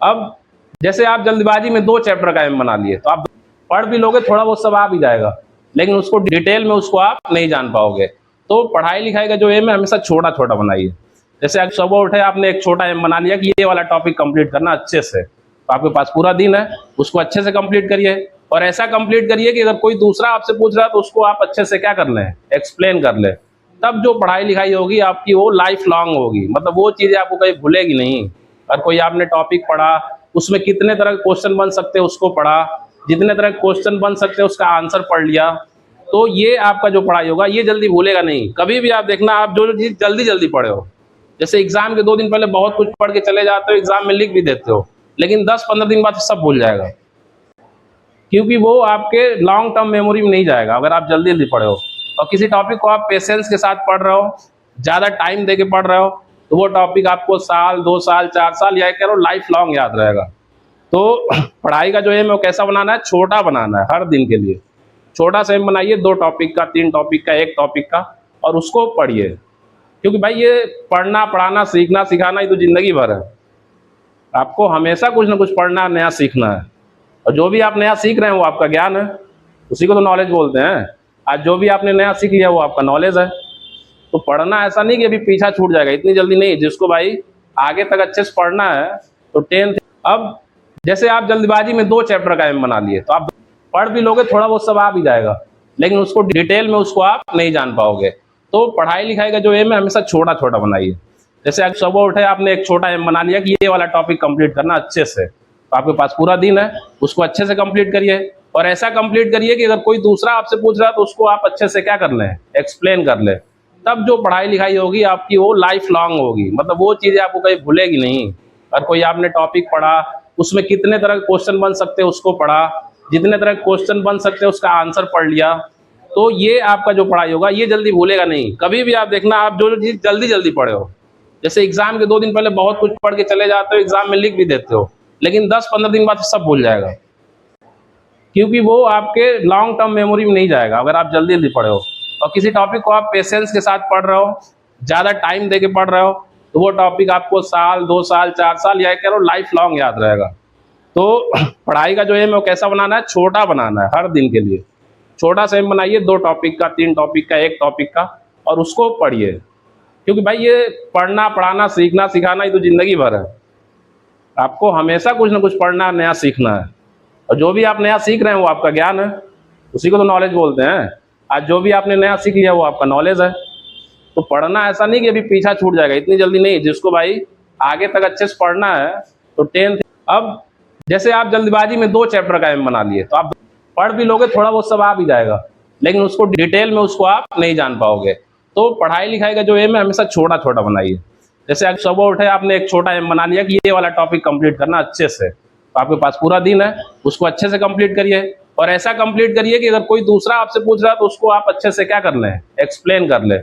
अब जैसे आप जल्दबाजी में 2 चैप्टर का एम बना लिए, तो आप पढ़ भी लोगे, थोड़ा बहुत सब आ भी जाएगा, लेकिन उसको डिटेल में उसको आप नहीं जान पाओगे। तो पढ़ाई-लिखाई का जो एम है हमेशा छोटा-छोटा बनाइए। जैसे आज सुबह उठे आपने एक छोटा एम बना लिया कि ये वाला टॉपिक कंप्लीट करना अच्छे से, तो आपके पास पूरा दिन है, उसको अच्छे से कंप्लीट करिए और ऐसा कंप्लीट करिए कि अगर कोई दूसरा आपसे पूछ रहा है तो उसको आप अच्छे से क्या कर लें, एक्सप्लेन कर लें। तब जो पढ़ाई-लिखाई होगी आपकी वो लाइफ लॉन्ग होगी, मतलब वो चीज़ें आपको कभी भूलेगी नहीं। और कोई आपने टॉपिक पढ़ा, उसमें कितने तरह के क्वेश्चन बन सकते हैं उसको पढ़ा, जितने तरह के क्वेश्चन बन सकते हैं उसका आंसर पढ़ लिया, तो ये आपका जो पढ़ाई होगा ये जल्दी भूलेगा नहीं। कभी भी आप देखना, आप जो चीज़ जल्दी-जल्दी पढ़े हो, जैसे एग्ज़ाम के 2 दिन पहले बहुत कुछ पढ़ के चले जाते हो, एग्ज़ाम में लिख भी देते हो, लेकिन 10-15 दिन बाद सब भूल जाएगा, क्योंकि वो आपके लॉन्ग टर्म मेमोरी में नहीं जाएगा अगर आप जल्दी-जल्दी पढ़े हो। और किसी टॉपिक को आप पेशेंस के साथ पढ़ रहे हो, ज़्यादा टाइम दे के पढ़ रहे हो, तो वो टॉपिक आपको साल, 2 साल, 4 साल या कह लो लाइफ लॉन्ग याद रहेगा। तो पढ़ाई का जो एम है वो कैसा बनाना है, छोटा बनाना है हर दिन के लिए। छोटा सा एम बनाइए, 2 टॉपिक का, 3 टॉपिक का, 1 टॉपिक का, और उसको पढ़िए। क्योंकि भाई ये पढ़ना, पढ़ाना, सीखना, सिखाना ये तो ज़िंदगी भर है। आपको हमेशा कुछ ना कुछ पढ़ना, नया सीखना है। और जो भी आप नया सीख रहे हैं वो आपका ज्ञान है, उसी को तो नॉलेज बोलते हैं। आज जो भी आपने नया सीख लिया वो आपका नॉलेज है। तो पढ़ना ऐसा नहीं कि अभी पीछा छूट जाएगा, इतनी जल्दी नहीं। जिसको भाई आगे तक अच्छे से पढ़ना है तो 10th, अब जैसे आप जल्दबाजी में 2 चैप्टर का एम बना लिए, तो आप पढ़ भी लोगे, थोड़ा बहुत सब आ भी जाएगा, लेकिन उसको डिटेल में उसको आप नहीं जान पाओगे। तो पढ़ाई-लिखाई का जो एम है हमेशा छोटा-छोटा बनाइए। जैसे आज सुबह उठे आपने एक छोटा एम बना लिया कि ये वाला टॉपिक कंप्लीट करना अच्छे से, तो आपके पास पूरा दिन है, उसको अच्छे से कंप्लीट करिए और ऐसा कंप्लीट करिए कि अगर कोई दूसरा आपसे पूछ रहा है तो उसको आप अच्छे से क्या कर लें, एक्सप्लेन कर लें। तब जो पढ़ाई-लिखाई होगी आपकी वो लाइफ लॉन्ग होगी, मतलब वो चीज़ें आपको कभी भूलेगी नहीं। और कोई आपने टॉपिक पढ़ा, उसमें कितने तरह के क्वेश्चन बन सकते हैं उसको पढ़ा, जितने तरह के क्वेश्चन बन सकते हैं उसका आंसर पढ़ लिया, तो ये आपका जो पढ़ाई होगा ये जल्दी भूलेगा नहीं। कभी भी आप देखना, आप जो चीज़ जल्दी-जल्दी पढ़े हो, जैसे एग्ज़ाम के 2 दिन पहले बहुत कुछ पढ़ के चले जाते हो, एग्ज़ाम में लिख भी देते हो, लेकिन 10-15 दिन बाद सब भूल जाएगा, क्योंकि वो आपके लॉन्ग टर्म मेमोरी में नहीं जाएगा अगर आप जल्दी-जल्दी पढ़े हो। और किसी टॉपिक को आप पेशेंस के साथ पढ़ रहे हो, ज़्यादा टाइम दे के पढ़ रहे हो, तो वो टॉपिक आपको साल, 2 साल, 4 साल या कह लो लाइफ लॉन्ग याद रहेगा। तो पढ़ाई का जो एम है वो कैसा बनाना है, छोटा बनाना है हर दिन के लिए। छोटा सा एम बनाइए, 2 टॉपिक का, 3 टॉपिक का, 1 टॉपिक का, और उसको पढ़िए। क्योंकि भाई ये पढ़ना, पढ़ाना, सीखना, सिखाना ये तो ज़िंदगी भर है। आपको हमेशा कुछ ना कुछ पढ़ना, नया सीखना है। और जो भी आप नया सीख रहे हैं वो आपका ज्ञान है, उसी को तो नॉलेज बोलते हैं। आज जो भी आपने नया सीख लिया वो आपका नॉलेज है। तो पढ़ना ऐसा नहीं कि अभी पीछा छूट जाएगा, इतनी जल्दी नहीं। जिसको भाई आगे तक अच्छे से पढ़ना है तो 10th, अब जैसे आप जल्दबाजी में 2 चैप्टर का एम बना लिए, तो आप पढ़ भी लोगे, थोड़ा बहुत सब आ भी जाएगा, लेकिन उसको डिटेल में उसको आप नहीं जान पाओगे। तो पढ़ाई-लिखाई का जो एम है हमेशा छोटा-छोटा बनाइए। जैसे आज सुबह उठे आपने एक छोटा एम बना लिया कि ये वाला टॉपिक कंप्लीट करना अच्छे से, तो आपके पास पूरा दिन है, उसको अच्छे से कंप्लीट करिए और ऐसा कंप्लीट करिए कि अगर कोई दूसरा आपसे पूछ रहा है तो उसको आप अच्छे से क्या कर लें, एक्सप्लेन कर लें।